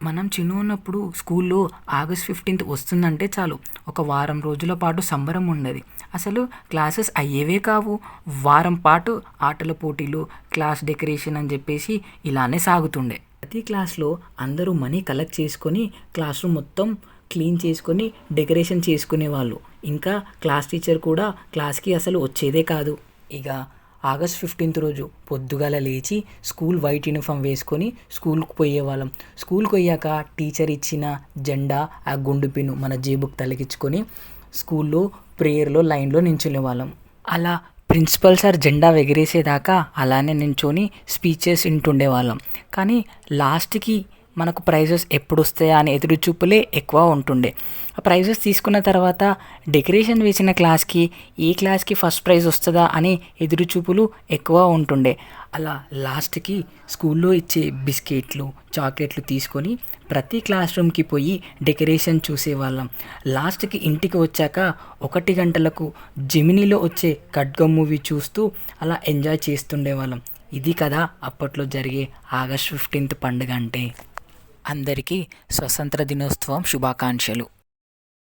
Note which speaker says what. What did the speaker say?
Speaker 1: మనం చిన్నగున్నప్పుడు స్కూల్లో ఆగస్ట్ 15థ్ వస్తుందంటే చాలు ఒక వారం రోజుల పాటు సంబరం ఉండేది. అసలు క్లాసెస్ అయ్యేవే కావు. వారం పాటు ఆటల పోటీలు, క్లాస్ డెకరేషన్ అని చెప్పేసి ఇలానే సాగుతుండే. ప్రతి క్లాస్‌లో అందరూ మనీ కలెక్ట్ చేసుకొని క్లాస్ రూమ్ మొత్తం క్లీన్ చేసుకొని డెకరేషన్ చేసుకునేవాళ్ళు. ఇంకా క్లాస్ టీచర్ కూడా క్లాస్‌కి అసలు వచ్చేదే కాదు. ఇక ఆగస్ట్ 15థ్ రోజు పొద్దుగాల లేచి స్కూల్ వైట్ యూనిఫామ్ వేసుకొని స్కూల్‌కి పోయేవాళ్ళం. స్కూల్‌కి పోయాక టీచర్ ఇచ్చిన జెండా, ఆ గుండు పిన్ను మన జేబుకి తగిలించుకొని స్కూల్లో ప్రేయర్‌లో లైన్‌లో నించునేవాళ్ళం. అలా ప్రిన్సిపల్ సార్ జెండా ఎగరేసేదాకా అలానే నించొని స్పీచెస్ వింటుండేవాళ్ళం. కానీ లాస్ట్‌కి మనకు ప్రైజెస్ ఎప్పుడొస్తాయా అనే ఎదురు చూపులే ఎక్కువ ఉంటుండే. ఆ ప్రైజెస్ తీసుకున్న తర్వాత డెకరేషన్ వేసిన క్లాస్‌కి ఏ క్లాస్‌కి ఫస్ట్ ప్రైజ్ వస్తదా అని ఎదురు చూపులు ఎక్కువ ఉంటుండే. అలా లాస్ట్‌కి స్కూల్లో ఇచ్చే బిస్కెట్లు, చాక్లెట్లు తీసుకొని ప్రతి క్లాస్ రూమ్‌కి పోయి డెకరేషన్ చూసేవాళ్ళం. లాస్ట్‌కి ఇంటికి వచ్చాక 1 గంటలకు జెమినీలో వచ్చే ఖడ్గం మూవీ చూస్తూ అలా ఎంజాయ్ చేస్తుండేవాళ్ళం. ఇది కదా అప్పట్లో జరిగే ఆగస్ట్ 15థ్ పండుగ అంటే. అందరికీ స్వతంత్ర దినోత్సవం శుభాకాంక్షలు.